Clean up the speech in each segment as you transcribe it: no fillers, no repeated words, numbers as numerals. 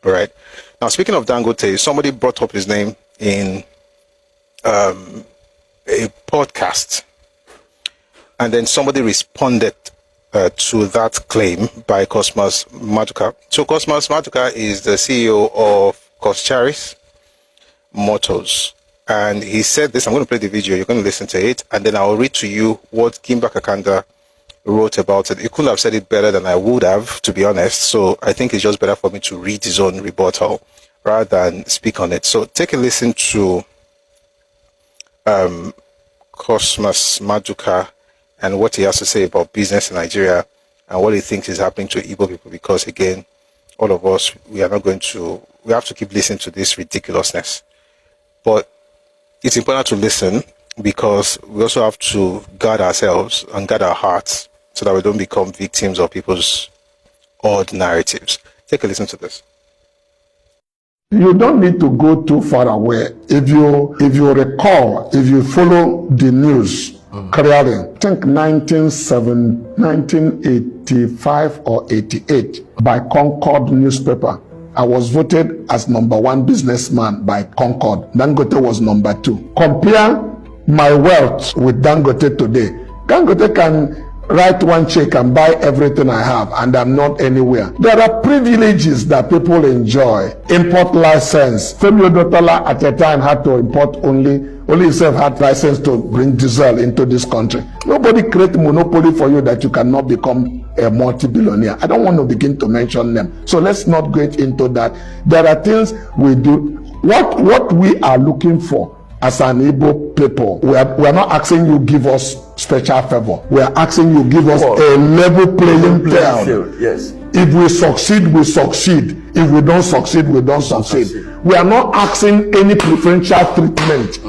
All right. Now, speaking of Dangote, somebody brought up his name in a podcast, and then somebody responded to that claim by Cosmas Maduka. So Cosmas Maduka is the CEO of Coscharis Motors, and he said this. I'm going to play the video, you're going to listen to it, and then I'll read to you what Gimba Kakanda wrote about it. He couldn't have said it better than I would have, to be honest, so I think it's just better for me to read his own rebuttal rather than speak on it. So take a listen to Cosmas Maduka and what he has to say about business in Nigeria and what he thinks is happening to Igbo people, because again, all of us, we have to keep listening to this ridiculousness. But it's important to listen, because we also have to guard ourselves and guard our hearts so that we don't become victims of people's odd narratives. Take a listen to this. You don't need to go too far away. If you recall, if you follow the news clearly, I think 1985 or 88, by Concord newspaper, I was voted as #1 businessman by Concord. Dangote was #2. Compare my wealth with Dangote today. Dangote can write one check and buy everything I have, and I'm not anywhere. There are privileges that people enjoy. Import license. Favours Otedola at a time had to import only himself had license to bring diesel into this country. Nobody create monopoly for you that you cannot become a multi-billionaire. I don't want to begin to mention them. So let's not get into that. There are things we do. What we are looking for as an Igbo people, we are not asking you give us special favor. We are asking you give us a level playing field. Yes. If we succeed, we succeed. If we don't succeed, we don't succeed. We are not asking any preferential treatment.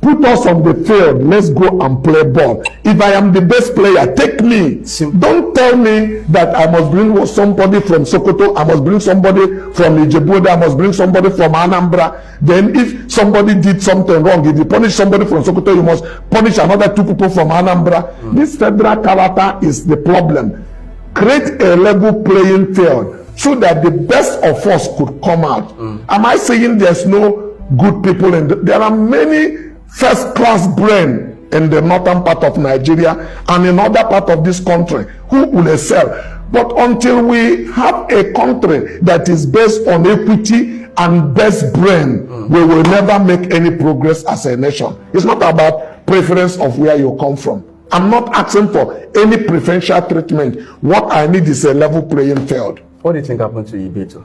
Put us on the field. Let's go and play ball. If I am the best player, take me. Don't tell me that I must bring somebody from Sokoto, I must bring somebody from Ijebu, I must bring somebody from Anambra. Then if somebody did something wrong, if you punish somebody from Sokoto, you must punish another 2 people from Anambra. This federal character is the problem. Create a level playing field so that the best of us could come out. Am I saying there's no good people there are many first-class brain in the northern part of Nigeria and in other part of this country who will excel. But until we have a country that is based on equity and best brain, we will never make any progress as a nation. It's not about preference of where you come from. I'm not asking for any preferential treatment. What I need is a level playing field. What do you think happened to Rebuttal?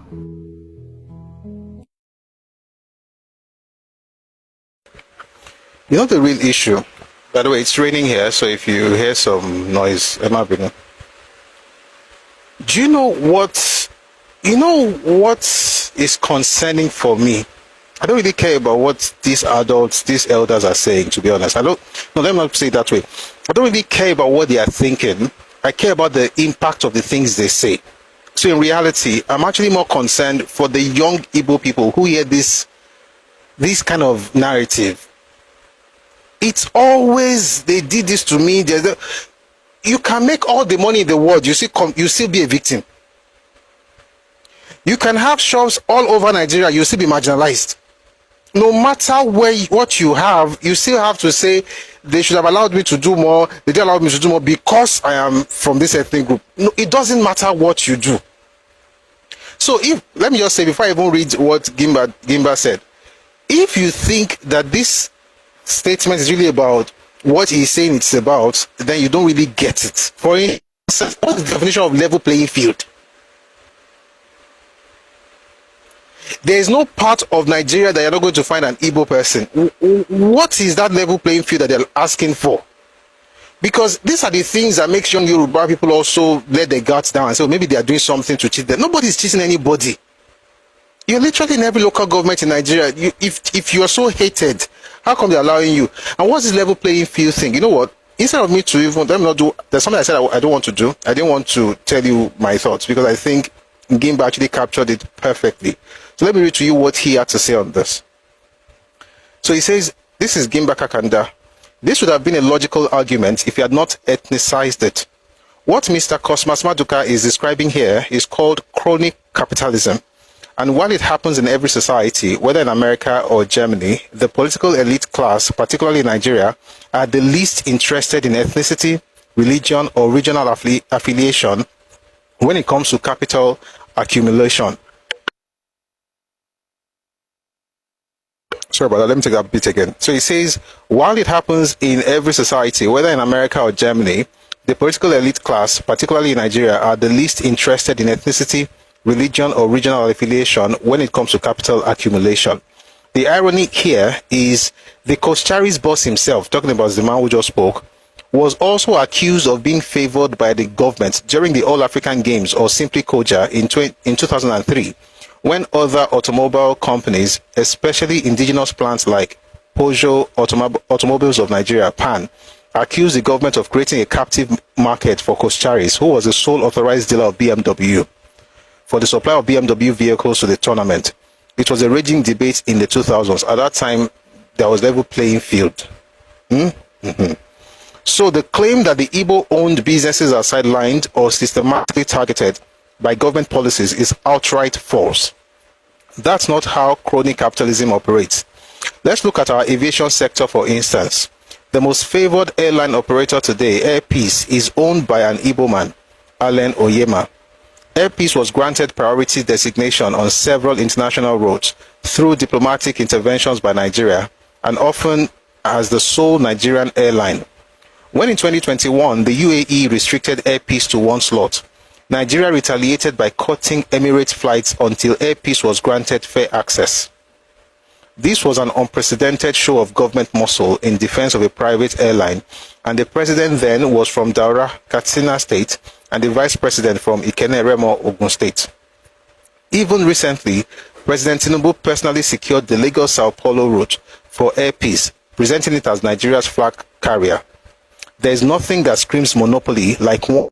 You know the real issue? By the way, it's raining here, so if you hear some noise, it might be. Do you know what is concerning for me? I don't really care about what these adults, these elders are saying, to be honest. Let me not say it that way. I don't really care about what they are thinking. I care about the impact of the things they say. So in reality, I'm actually more concerned for the young Igbo people who hear this kind of narrative. It's always, they did this to me. You can make all the money in the world, you still be a victim. You can have shops all over Nigeria, you still be marginalized. No matter what you have, you still have to say, they should have allowed me to do more, they didn't allow me to do more because I am from this ethnic group. No, it doesn't matter what you do. So let me just say, before I even read what Gimba said, if you think that this statement is really about what he's saying it's about, then you don't really get it. For instance, what is the definition of level playing field? There is no part of Nigeria that you're not going to find an Igbo person. What is that level playing field that they're asking for? Because these are the things that makes young Yoruba people also let their guards down and say, maybe they are doing something to cheat them. Nobody's cheating anybody. You're literally in every local government in Nigeria. If you are so hated, how come they're allowing you? And what's this level playing field thing? You know what? Instead of me to even, let me not do, there's something I said I don't want to do. I didn't want to tell you my thoughts because I think Gimba actually captured it perfectly. So let me read to you what he had to say on this. So he says, this is Gimba Kakanda. This would have been a logical argument if he had not ethnicized it. What Mr. Cosmas Maduka is describing here is called crony capitalism. And while it happens in every society, whether in America or Germany, the political elite class, particularly in Nigeria, are the least interested in ethnicity, religion, or regional affiliation when it comes to capital accumulation. Sorry about that. Let me take that bit again. So it says, while it happens in every society, whether in America or Germany, the political elite class, particularly in Nigeria, are the least interested in ethnicity, religion, or regional affiliation when it comes to capital accumulation. The irony here is the Coscharis boss himself, talking about the man who just spoke, was also accused of being favored by the government during the All African Games, or simply Koja, in 2003, when other automobile companies, especially indigenous plants like Peugeot Automobiles of Nigeria, PAN, accused the government of creating a captive market for Coscharis, who was the sole authorized dealer of BMW, for the supply of BMW vehicles to the tournament. It was a raging debate in the 2000s. At that time, there was level playing field. So the claim that the Igbo-owned businesses are sidelined or systematically targeted by government policies is outright false. That's not how crony capitalism operates. Let's look at our aviation sector, for instance. The most favored airline operator today, Air Peace, is owned by an Igbo man, Onyema. Air Peace was granted priority designation on several international routes through diplomatic interventions by Nigeria, and often as the sole Nigerian airline. When in 2021, the UAE restricted Air Peace to one slot, Nigeria retaliated by cutting Emirates flights until Air Peace was granted fair access. This was an unprecedented show of government muscle in defense of a private airline, and the president then was from Daura, Katsina State, and the vice president from Ikene Remo, Ogun State. Even recently, President Tinubu personally secured the Lagos-Sao Paulo route for Air Peace, presenting it as Nigeria's flag carrier. There is nothing that screams monopoly like one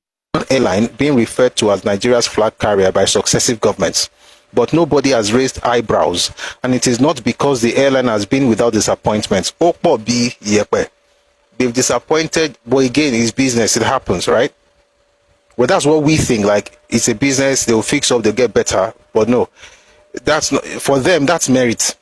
airline being referred to as Nigeria's flag carrier by successive governments. But nobody has raised eyebrows, and it is not because the airline has been without disappointments. They've disappointed, but again, it's business, it happens, right? Well, that's what we think, like it's a business, they'll fix up, they'll get better. But no, that's not, for them, that's merit.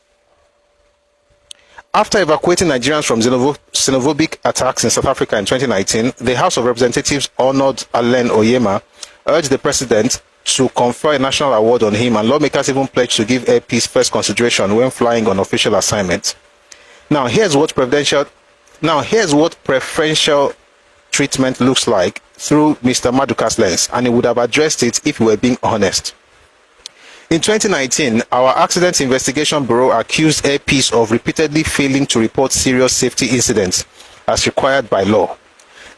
After evacuating Nigerians from xenophobic attacks in South Africa in 2019, the House of Representatives honored Onyema, urged the president to confer a national award on him, and lawmakers even pledged to give Air Peace first consideration when flying on official assignment. Now, here's what preferential treatment looks like through Mr. Maduka's lens, and he would have addressed it if we were being honest. In 2019, our Accident Investigation Bureau accused Air Peace of repeatedly failing to report serious safety incidents as required by law.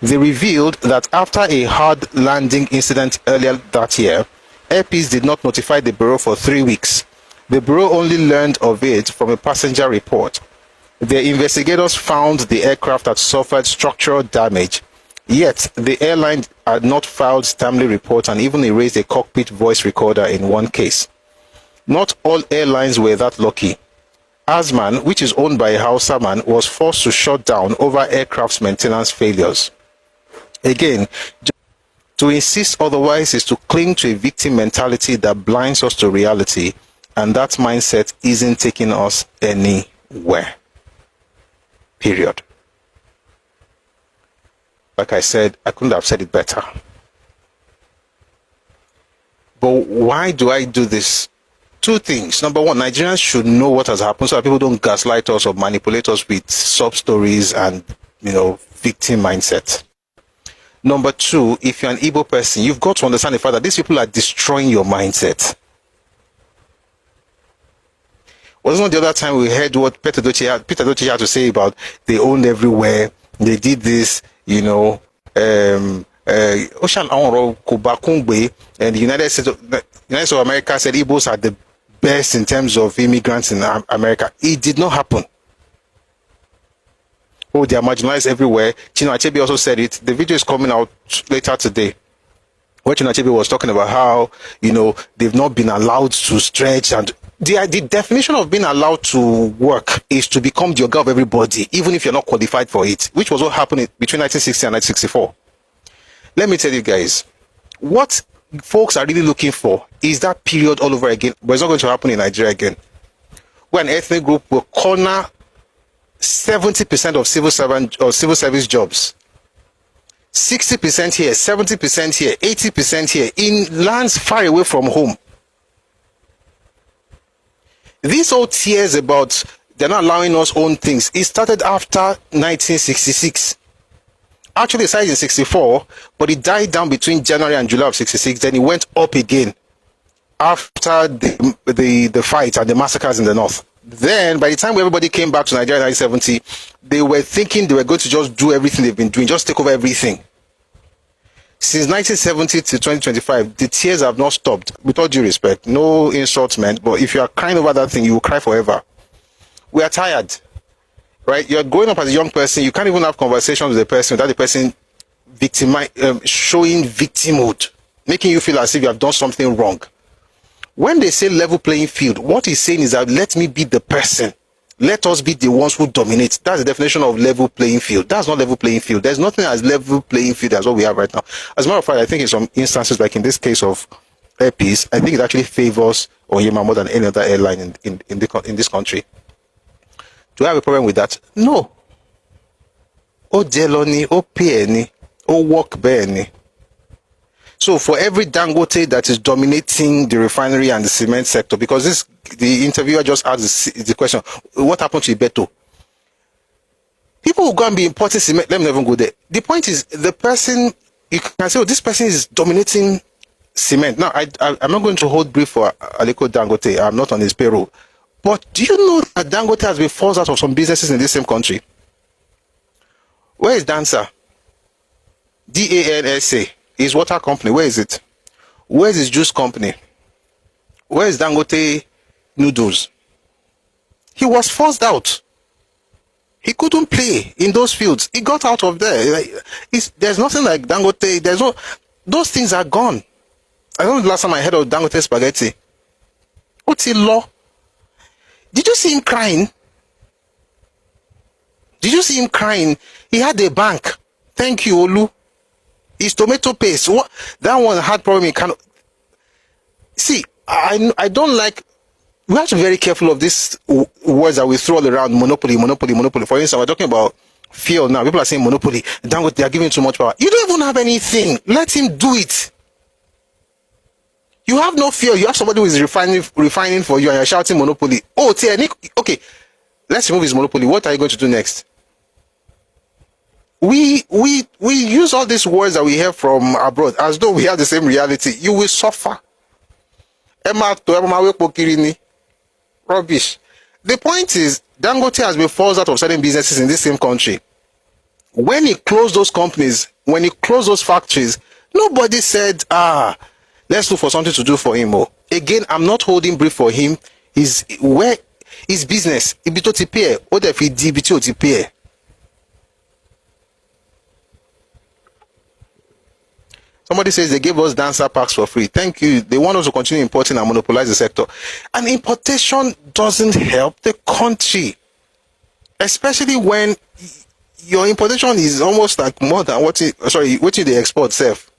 They revealed that after a hard landing incident earlier that year, Air Peace did not notify the Bureau for 3 weeks. The Bureau only learned of it from a passenger report. The investigators found the aircraft had suffered structural damage, yet the airline had not filed timely reports and even erased a cockpit voice recorder in one case. Not all airlines were that lucky. Asman, which is owned by a Hausa man, was forced to shut down over aircraft's maintenance failures. Again, to insist otherwise is to cling to a victim mentality that blinds us to reality, and that mindset isn't taking us anywhere. Period. Like I said, I couldn't have said it better. But why do I do this? Two things. Number one, Nigerians should know what has happened so that people don't gaslight us or manipulate us with sub-stories and, victim mindset. Number two, if you're an Igbo person, you've got to understand the fact that these people are destroying your mindset. Wasn't it the other time we heard what Peter Doche had to say about they owned everywhere, they did this, Ocean Kubakungbe, and the United States of America said Igbos are the best in terms of immigrants in America. It did not happen. Oh, they are marginalized everywhere. Chino Achebe also said it. The video is coming out later today, where Chino Achebe was talking about how, they've not been allowed to stretch. And the definition of being allowed to work is to become the oga of everybody, even if you're not qualified for it, which was what happened between 1960 and 1964. Let me tell you guys, what folks are really looking for is that period all over again, but it's not going to happen in Nigeria again, where an ethnic group will corner 70% of civil servant or civil service jobs, 60% here, 70% here, 80% here, in lands far away from home. These old tears about they're not allowing us own things, it started after 1966. Actually, it started in 64, but it died down between January and July of 66. Then it went up again after the fight and the massacres in the north. Then, by the time everybody came back to Nigeria in 1970, they were thinking they were going to just do everything they've been doing, just take over everything. Since 1970 to 2025, the tears have not stopped. With all due respect, no insults meant, but if you are crying over that thing, you will cry forever. We are tired, right? You're growing up as a young person, you can't even have conversations with the person without the person showing victimhood, making you feel as if you have done something wrong. When they say level playing field, what he's saying is that let me be the person. Let us be the ones who dominate. That's the definition of level playing field. That's not level playing field. There's nothing as level playing field as what we have right now. As a matter of fact, I think in some instances, like in this case of Air Peace, I think it actually favors Onyema more than any other airline in this country. Do I have a problem with that? No. O jeloni, o PNI, o work beni. So for every Dangote that is dominating the refinery and the cement sector, because the interviewer just asked the question, what happened to Rebuttal? People will go and be importing cement. Let me not even go there. The point is, the person, you can say, oh, this person is dominating cement. Now, I'm not going to hold brief for Aliko Dangote. I'm not on his payroll. But do you know that Dangote has been forced out of some businesses in this same country? Where is Dansa? DANSA. His water company, where is it? Where is his juice company? Where is Dangote noodles? He was forced out. He couldn't play in those fields. He got out of there. There's nothing like Dangote. Those things are gone. I don't know the last time I heard of Dangote spaghetti. What's the law? Did you see him crying? Did you see him crying? He had a bank. Thank you, Olu. His tomato paste. What that one had problem in Kano. See, I don't like. We have to be very careful of these words that we throw all around. Monopoly, monopoly, monopoly. For instance, we're talking about fuel now. People are saying monopoly. Dangote, they are giving too much power. You don't even have anything. Let him do it. You have no fear. You have somebody who is refining for you, and you're shouting monopoly. Oh, okay. Let's remove his monopoly. What are you going to do next? We use all these words that we hear from abroad as though we have the same reality. You will suffer. Rubbish. The point is, Dangote has been forced out of certain businesses in this same country. When he closed those companies, when he closed those factories, nobody said, let's look for something to do for him. Again, I'm not holding brief for him. His business. Somebody says they gave us dancer packs for free. Thank you. They want us to continue importing and monopolize the sector. And importation doesn't help the country. Especially when your importation is almost like more than what they export self.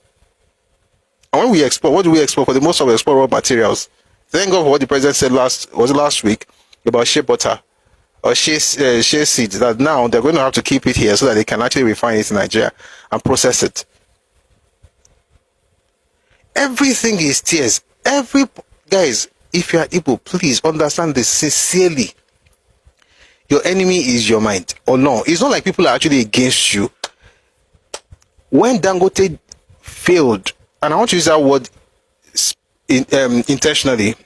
And when we export, what do we export? For the most of we export raw materials. Thank God for what the president said last week about shea butter or shea seeds, that now they're going to have to keep it here so that they can actually refine it in Nigeria and process it. Everything is tears. Guys, if you are Igbo, please understand this sincerely. Your enemy is your mind. Or no, it's not like people are actually against you. When Dangote failed, and I want to use that word intentionally,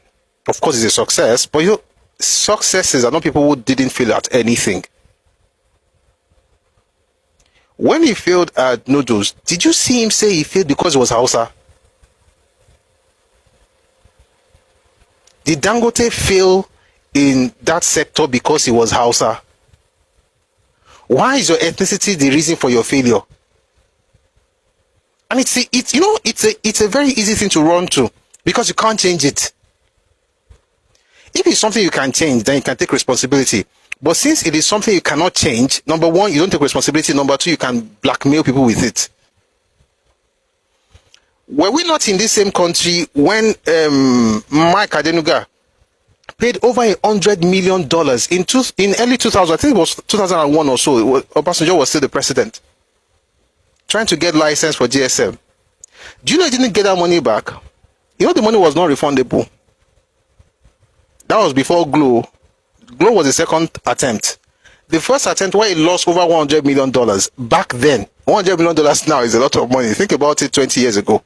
of course it's a success, but successes are not people who didn't fail at anything. When he failed at noodles, did you see him say he failed because it was Hausa? Did Dangote fail in that sector because he was Hausa? Why is your ethnicity the reason for your failure? And it's a very easy thing to run to because you can't change it. If it's something you can change, then you can take responsibility. But since it is something you cannot change, number one, you don't take responsibility. Number two, you can blackmail people with it. Were we not in this same country when Mike Adenuga paid over $100 million in early 2000? I think it was 2001 or so. Obasanjo was still the president, trying to get license for GSM. Do you know he didn't get that money back? You know the money was not refundable. That was before Glo. Glo was the second attempt. The first attempt where he lost over $100 million back then. $100 million now is a lot of money. Think about it 20 years ago.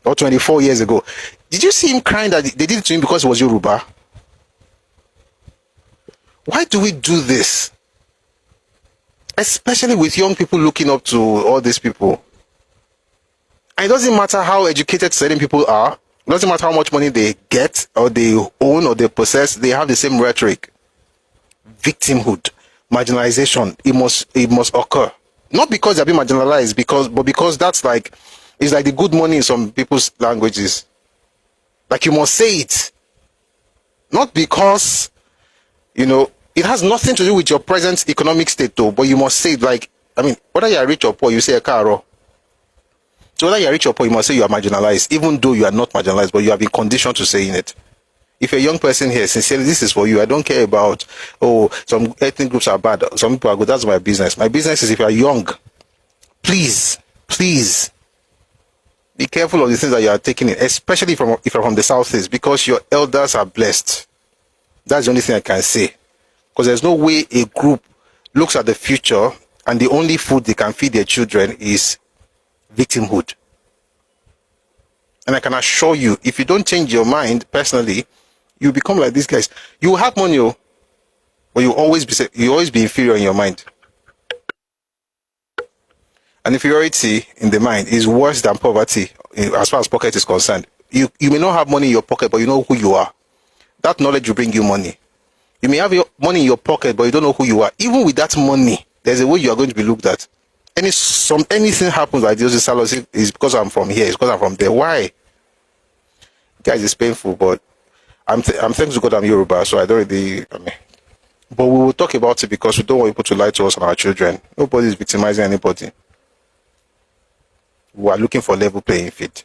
Or 24 years ago. Did you see him crying that they did it to him because it was Yoruba? Why do we do this? Especially with young people looking up to all these people. And it doesn't matter how educated certain people are. It doesn't matter how much money they get or they own or they possess. They have the same rhetoric. Victimhood, marginalization. It must occur. Not because they're being marginalized, but because that's like, it's like the good money in some people's languages. Like you must say it. Not because, it has nothing to do with your present economic state though, but you must say it like, whether you're rich or poor, you say a car. So whether you're rich or poor, you must say you are marginalized, even though you are not marginalized, but you have been conditioned to saying it. If you're a young person here, sincerely, this is for you. I don't care about, some ethnic groups are bad, some people are good. That's my business. My business is if you're young, please, be careful of the things that you are taking in, especially if you're from the Southeast, because your elders are blessed. That's the only thing I can say. Because there's no way a group looks at the future and the only food they can feed their children is victimhood. And I can assure you, if you don't change your mind personally, you become like these guys. You have money, but you always be inferior in your mind. And inferiority in the mind is worse than poverty as far as pocket is concerned. You may not have money in your pocket, but you know who you are. That knowledge will bring you money. You may have your money in your pocket, but you don't know who you are. Even with that money, there's a way you are going to be looked at. Anything happens like this, is because I'm from here, it's because I'm from there. Why? Guys, it's painful, but I'm thankful to God I'm Yoruba, so I don't really, but we will talk about it because we don't want people to lie to us and our children. Nobody is victimizing anybody. We are looking for level playing field.